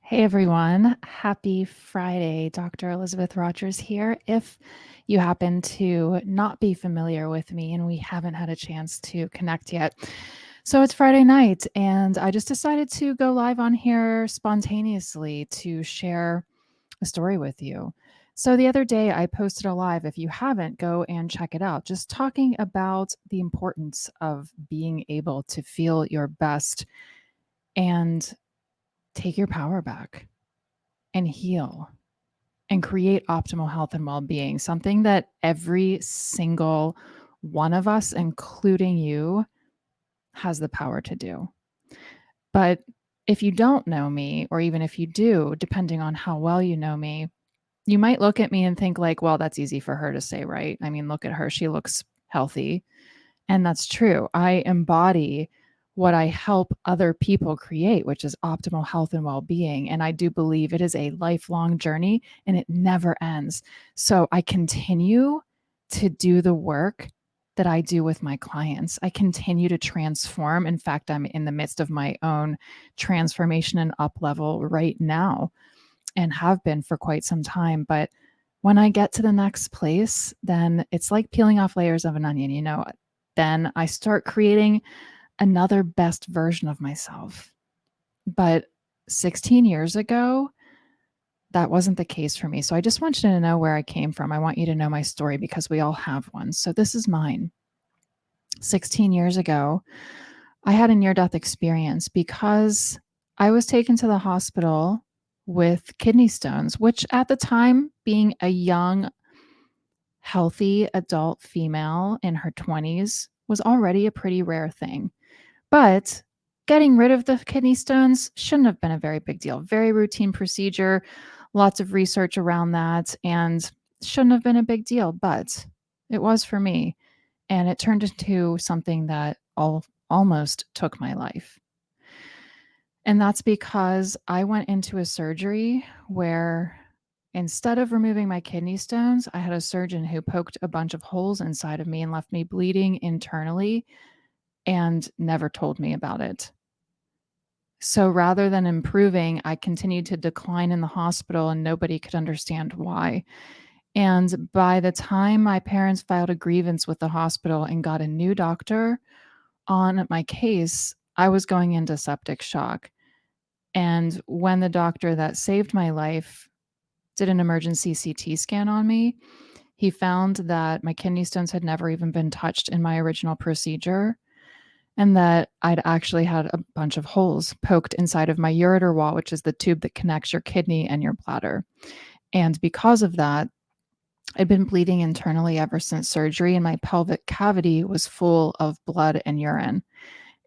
Hey everyone, happy Friday. Dr. Elizabeth Rogers here. If you happen to not be familiar with me and we haven't had a chance to connect yet. So it's Friday night and I just decided to go live on here spontaneously to share a story with you. So the other day I posted a live. If you haven't, go and check it out. Just talking about the importance of being able to feel your best and take your power back and heal and create optimal health and well being, something that every single one of us, including you, has the power to do. But if you don't know me, or even if you do, depending on how well you know me, you might look at me and think, like, well, that's easy for her to say, right? I mean, look at her. She looks healthy. And that's true. I embody what I help other people create, which is optimal health and well being. And I do believe it is a lifelong journey and it never ends. So I continue to do the work that I do with my clients. I continue to transform. In fact, I'm in the midst of my own transformation and up level right now and have been for quite some time. But when I get to the next place, then it's like peeling off layers of an onion, then I start creating another best version of myself. But 16 years ago, that wasn't the case for me. So I just want you to know where I came from. I want you to know my story because we all have one. So this is mine. 16 years ago, I had a near death experience because I was taken to the hospital with kidney stones, which at the time, being a young, healthy adult female in her 20s, was already a pretty rare thing. But getting rid of the kidney stones shouldn't have been a very big deal. Very routine procedure, lots of research around that, and shouldn't have been a big deal. But it was for me. And it turned into something that almost took my life. And that's because I went into a surgery where instead of removing my kidney stones, I had a surgeon who poked a bunch of holes inside of me and left me bleeding internally and never told me about it. So rather than improving, I continued to decline in the hospital and nobody could understand why. And by the time my parents filed a grievance with the hospital and got a new doctor on my case, I was going into septic shock. And when the doctor that saved my life did an emergency CT scan on me, he found that my kidney stones had never even been touched in my original procedure and that I'd actually had a bunch of holes poked inside of my ureter wall, which is the tube that connects your kidney and your bladder. And because of that, I'd been bleeding internally ever since surgery, and my pelvic cavity was full of blood and urine.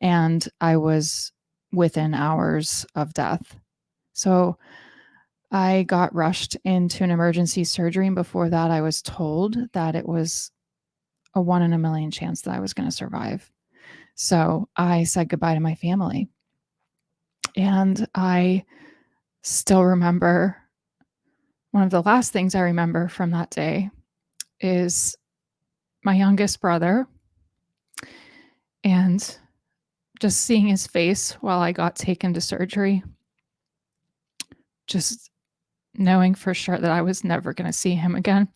And I was within hours of death. So I got rushed into an emergency surgery. And before that, I was told that it was a 1 in a million chance that I was going to survive. So I said goodbye to my family. And I still remember one of the last things I remember from that day is my youngest brother and just seeing his face while I got taken to surgery, just knowing for sure that I was never going to see him again.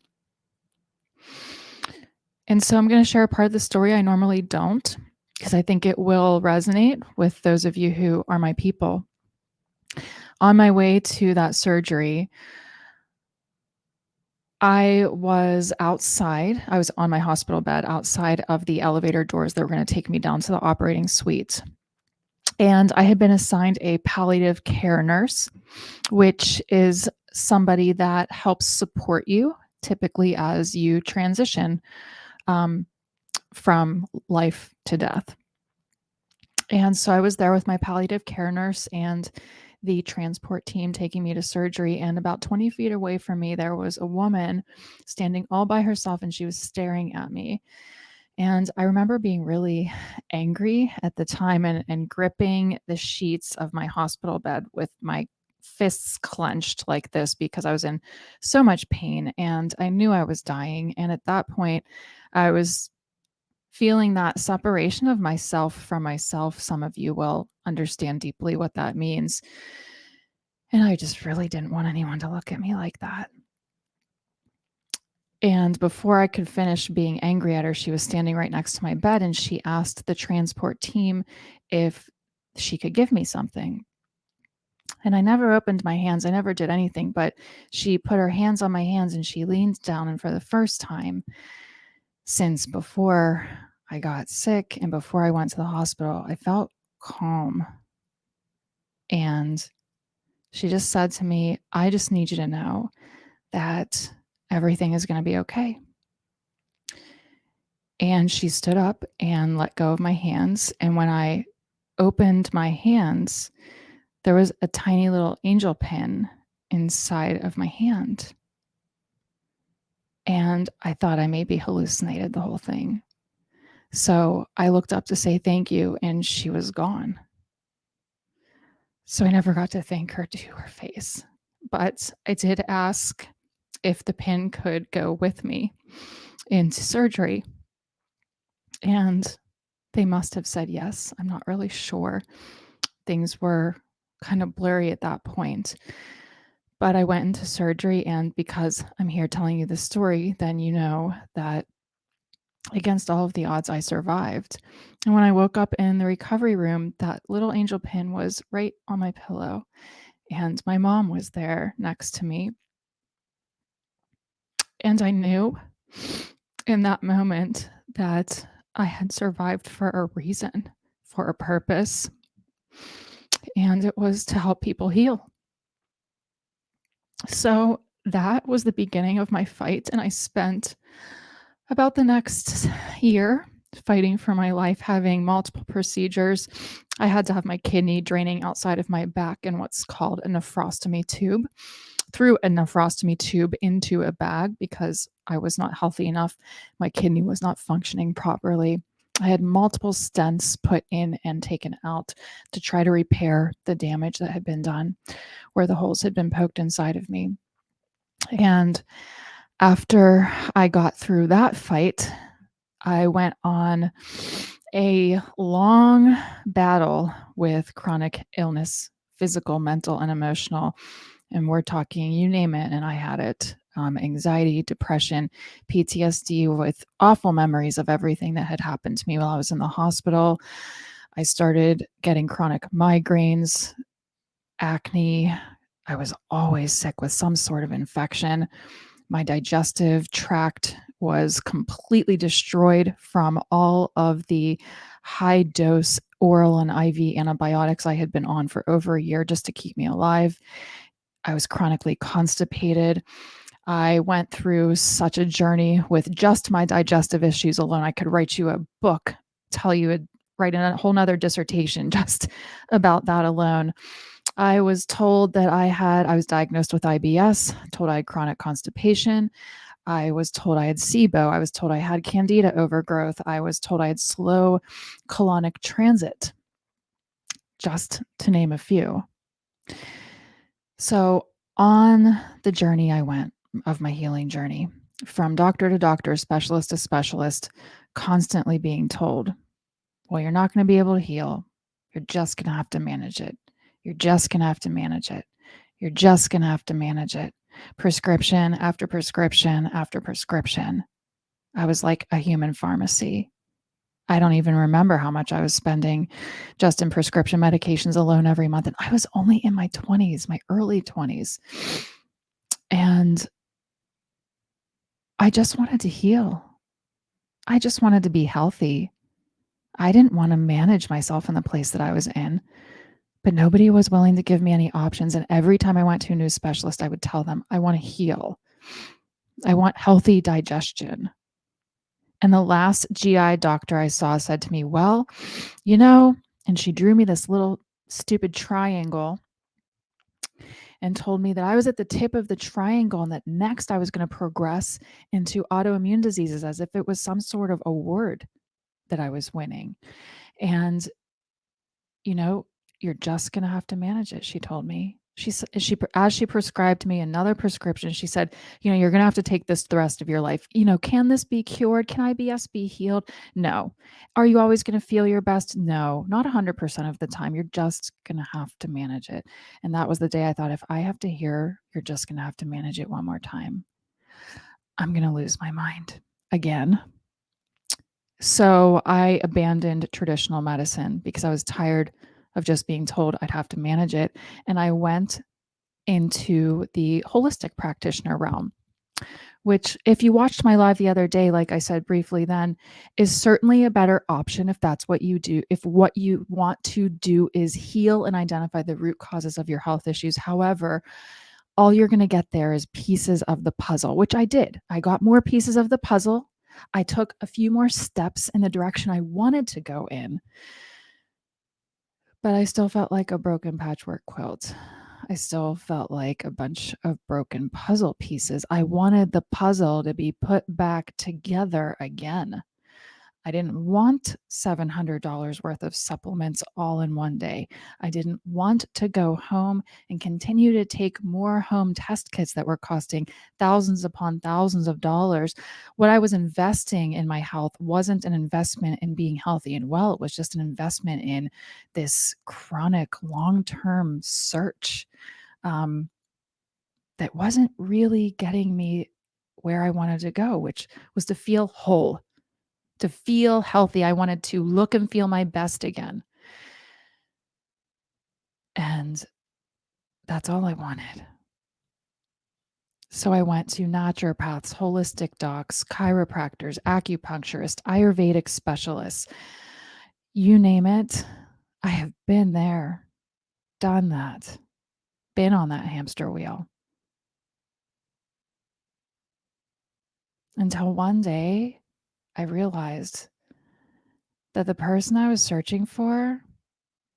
And so I'm going to share a part of the story I normally don't, because I think it will resonate with those of you who are my people. On my way to that surgery, I was outside. I was on my hospital bed outside of the elevator doors that were going to take me down to the operating suite. And I had been assigned a palliative care nurse, which is somebody that helps support you typically as you transition from life to death. And so I was there with my palliative care nurse and the transport team taking me to surgery. And about 20 feet away from me, there was a woman standing all by herself, and she was staring at me. And I remember being really angry at the time and gripping the sheets of my hospital bed with my fists clenched like this because I was in so much pain and I knew I was dying. And at that point, I was feeling that separation of myself from myself. Some of you will understand deeply what that means. And I just really didn't want anyone to look at me like that. And before I could finish being angry at her, she was standing right next to my bed and she asked the transport team if she could give me something. And I never opened my hands. I never did anything, but she put her hands on my hands and she leaned down. And for the first time since before I got sick and before I went to the hospital, I felt calm. And she just said to me, I just need you to know that everything is going to be okay. And she stood up and let go of my hands. And when I opened my hands, there was a tiny little angel pin inside of my hand. And I thought I maybe hallucinated the whole thing. So I looked up to say thank you, and she was gone. So I never got to thank her to her face. But I did ask if the pin could go with me into surgery. And they must have said yes. I'm not really sure. Things were kind of blurry at that point. But I went into surgery, and because I'm here telling you this story, then you know that against all of the odds, I survived. And when I woke up in the recovery room, that little angel pin was right on my pillow, and my mom was there next to me. And I knew in that moment that I had survived for a reason, for a purpose, and it was to help people heal. So that was the beginning of my fight, and I spent about the next year fighting for my life, having multiple procedures. I had to have my kidney draining outside of my back in what's called a nephrostomy tube, through a nephrostomy tube into a bag because I was not healthy enough. My kidney was not functioning properly. I had multiple stents put in and taken out to try to repair the damage that had been done where the holes had been poked inside of me. And after I got through that fight, I went on a long battle with chronic illness, physical, mental, and emotional. And we're talking, you name it, and I had it. Anxiety, depression, PTSD with awful memories of everything that had happened to me while I was in the hospital. I started getting chronic migraines, acne. I was always sick with some sort of infection. My digestive tract was completely destroyed from all of the high dose oral and IV antibiotics I had been on for over a year just to keep me alive. I was chronically constipated. I went through such a journey with just my digestive issues alone. I could write you a book, write a whole nother dissertation just about that alone. I was told that I was diagnosed with IBS, told I had chronic constipation. I was told I had SIBO. I was told I had candida overgrowth. I was told I had slow colonic transit, just to name a few. So on the journey I went of my healing journey, from doctor to doctor, specialist to specialist, constantly being told, well, you're not going to be able to heal. You're just going to have to manage it. You're just going to have to manage it. You're just going to have to manage it. Prescription after prescription after prescription. I was like a human pharmacy. I don't even remember how much I was spending just in prescription medications alone every month. And I was only in my 20s, my early 20s. And I just wanted to heal. I just wanted to be healthy. I didn't want to manage myself in the place that I was in, but nobody was willing to give me any options. And every time I went to a new specialist, I would tell them, I want to heal. I want healthy digestion. And the last GI doctor I saw said to me, well, and she drew me this little stupid triangle and told me that I was at the tip of the triangle and that next I was going to progress into autoimmune diseases as if it was some sort of award that I was winning. And, you're just going to have to manage it, she told me. As she prescribed me another prescription, she said, "You're gonna have to take this the rest of your life. Can this be cured? Can IBS be healed? No. Are you always gonna feel your best? No, not 100% of the time. You're just gonna have to manage it." And that was the day I thought, if I have to hear, "You're just gonna have to manage it" one more time, I'm gonna lose my mind again. So I abandoned traditional medicine because I was tired of just being told I'd have to manage it. And I went into the holistic practitioner realm, which, if you watched my live the other day, like I said briefly then, is certainly a better option if that's what you do. If what you want to do is heal and identify the root causes of your health issues. However, all you're going to get there is pieces of the puzzle, which I did. I got more pieces of the puzzle. I took a few more steps in the direction I wanted to go in, but I still felt like a broken patchwork quilt. I still felt like a bunch of broken puzzle pieces. I wanted the puzzle to be put back together again. I didn't want $700 worth of supplements all in one day. I didn't want to go home and continue to take more home test kits that were costing thousands upon thousands of dollars. What I was investing in my health wasn't an investment in being healthy and well. It was just an investment in this chronic long-term search um, that wasn't really getting me where I wanted to go, which was to feel whole, to feel healthy. I wanted to look and feel my best again. And that's all I wanted. So I went to naturopaths, holistic docs, chiropractors, acupuncturists, Ayurvedic specialists, you name it. I have been there, done that, been on that hamster wheel. Until one day I realized that the person I was searching for,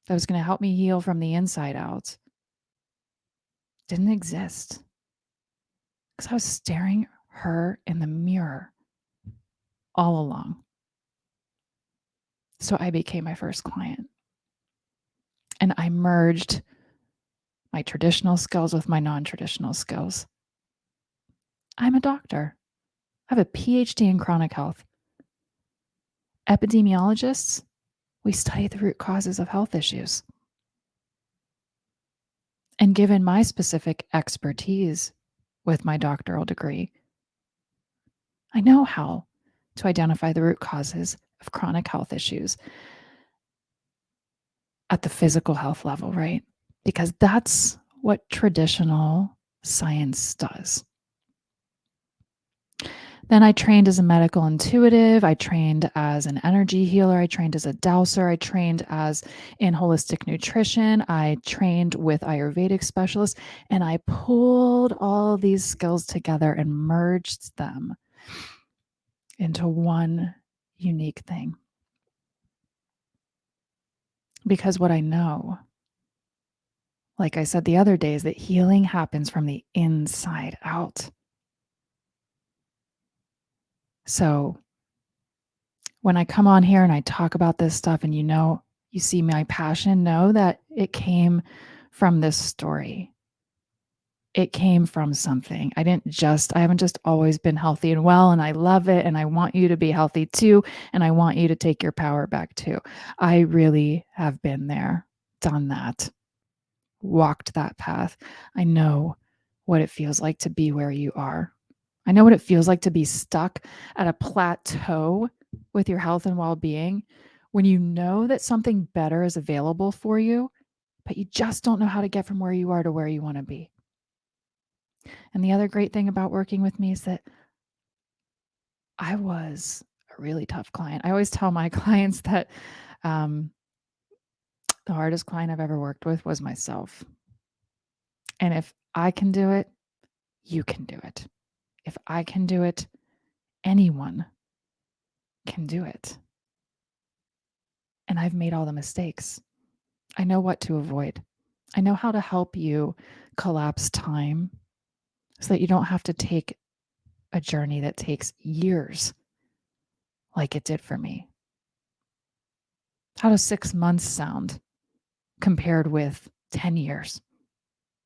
that was going to help me heal from the inside out, didn't exist, because I was staring her in the mirror all along. So I became my first client, and I merged my traditional skills with my non-traditional skills. I'm a doctor. I have a PhD in chronic health. Epidemiologists, we study the root causes of health issues. And given my specific expertise with my doctoral degree, I know how to identify the root causes of chronic health issues at the physical health level, right? Because that's what traditional science does. Then I trained as a medical intuitive. I trained as an energy healer. I trained as a dowser. I trained as in holistic nutrition. I trained with Ayurvedic specialists, and I pulled all these skills together and merged them into one unique thing. Because what I know, like I said the other day, is that healing happens from the inside out. So when I come on here and I talk about this stuff, and you see my passion, know that it came from this story. It came from something. I haven't just always been healthy and well, and I love it, and I want you to be healthy too, and I want you to take your power back too. I really have been there, done that, walked that path. I know what it feels like to be where you are. I know what it feels like to be stuck at a plateau with your health and well-being, when you know that something better is available for you, but you just don't know how to get from where you are to where you want to be. And the other great thing about working with me is that I was a really tough client. I always tell my clients that the hardest client I've ever worked with was myself. And if I can do it, you can do it. If I can do it, anyone can do it. And I've made all the mistakes. I know what to avoid. I know how to help you collapse time so that you don't have to take a journey that takes years like it did for me. How does 6 months sound compared with 10 years?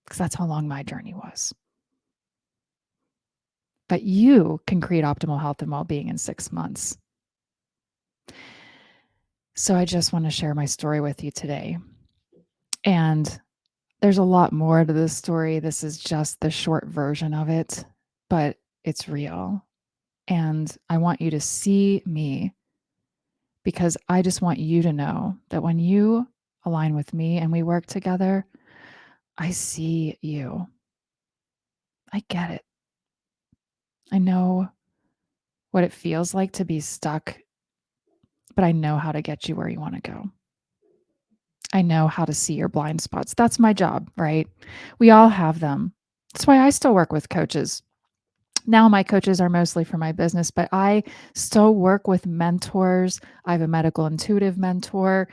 because that's how long my journey was. But you can create optimal health and well-being in 6 months. So I just want to share my story with you today. And there's a lot more to this story. This is just the short version of it, but it's real. And I want you to see me because I just want you to know that when you align with me and we work together, I see you. I get it. I know what it feels like to be stuck, but I know how to get you where you want to go. I know how to see your blind spots. That's my job, right? We all have them. That's why I still work with coaches. Now, my coaches are mostly for my business, but I still work with mentors. I have a medical intuitive mentor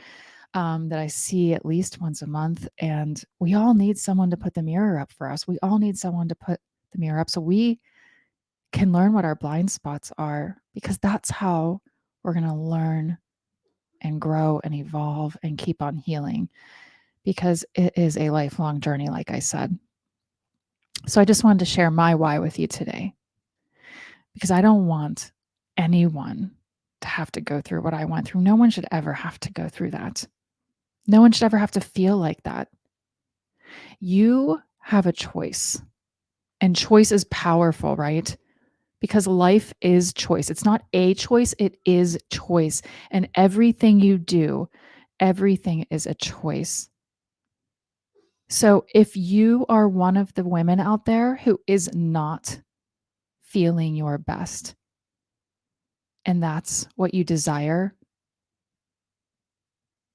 that I see at least once a month. And we all need someone to put the mirror up for us. We all need someone to put the mirror up so we can learn what our blind spots are, because that's how we're going to learn and grow and evolve and keep on healing, because it is a lifelong journey, like I said. So I just wanted to share my why with you today, because I don't want anyone to have to go through what I went through. No one should ever have to go through that. No one should ever have to feel like that. You have a choice, and choice is powerful, right? Because life is choice. It's not a choice, it is choice. And everything you do, everything is a choice. So if you are one of the women out there who is not feeling your best, and that's what you desire,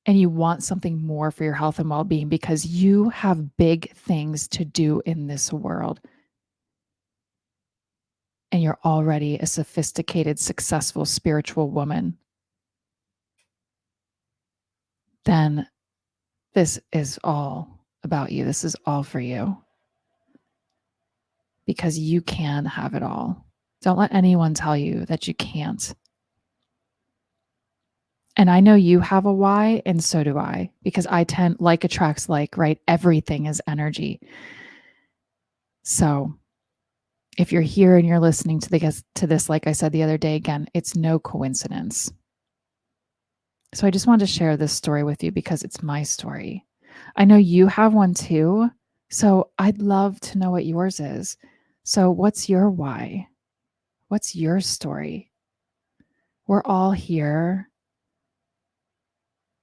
and you want something more for your health and well-being because you have big things to do in this world, and you're already a sophisticated, successful spiritual woman, then this is all about you. This is all for you, because you can have it all. Don't let anyone tell you that you can't. And I know you have a why, and so do I, because I tend, like attracts like, right? Everything is energy. So if you're here and you're listening to this, like I said the other day, again, it's no coincidence. So I just wanted to share this story with you because it's my story. I know you have one too. So I'd love to know what yours is. So what's your why? What's your story? We're all here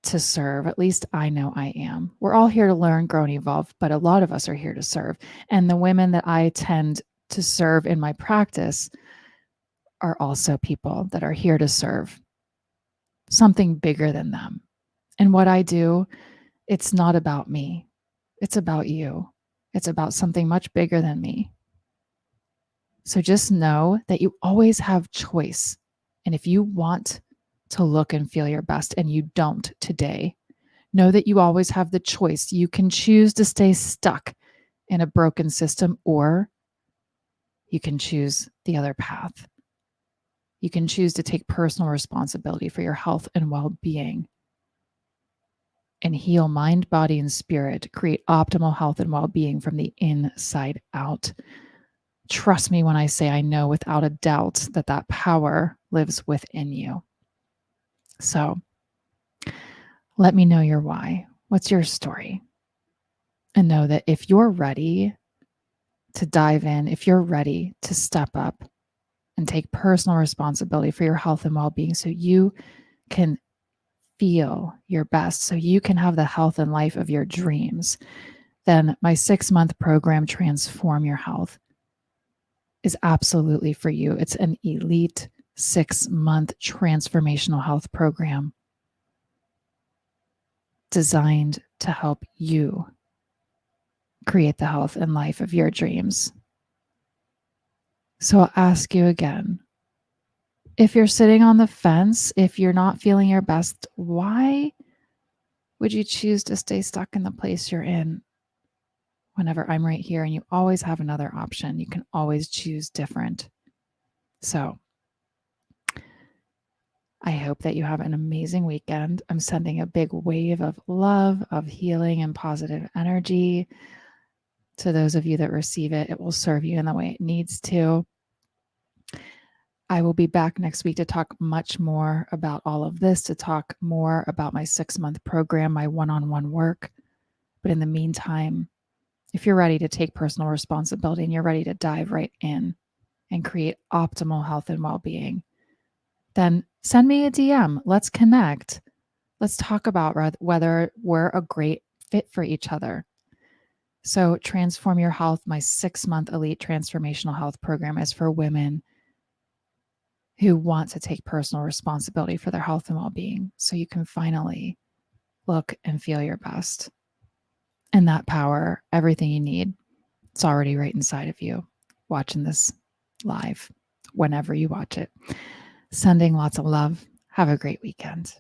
to serve. At least I know I am. We're all here to learn, grow, and evolve, but a lot of us are here to serve. And the women that I tend to serve in my practice are also people that are here to serve something bigger than them. And what I do, it's not about me. It's about you. It's about something much bigger than me. So just know that you always have choice. And if you want to look and feel your best and you don't today, know that you always have the choice. You can choose to stay stuck in a broken system, or you can choose the other path. You can choose to take personal responsibility for your health and well-being and heal mind, body, and spirit, create optimal health and well-being from the inside out. Trust me when I say I know without a doubt that that power lives within you. So let me know your why. What's your story? And know that if you're ready to dive in, if you're ready to step up and take personal responsibility for your health and well-being so you can feel your best, so you can have the health and life of your dreams, then my 6-month program, Transform Your Health, is absolutely for you. It's an elite 6-month transformational health program designed to help you create the health and life of your dreams. So I'll ask you again, if you're sitting on the fence, if you're not feeling your best, why would you choose to stay stuck in the place you're in whenever I'm right here and you always have another option? You can always choose different. So I hope that you have an amazing weekend. I'm sending a big wave of love, of healing, and positive energy to those of you that receive it. It will serve you in the way it needs to. I will be back next week to talk much more about all of this, to talk more about my 6-month program, my one-on-one work. But in the meantime, if you're ready to take personal responsibility and you're ready to dive right in and create optimal health and well-being, then send me a DM. Let's connect. Let's talk about whether we're a great fit for each other. So Transform Your Health, my 6-month elite transformational health program, is for women who want to take personal responsibility for their health and well-being, so you can finally look and feel your best. And that power, everything you need, it's already right inside of you, watching this live whenever you watch it. Sending lots of love. Have a great weekend.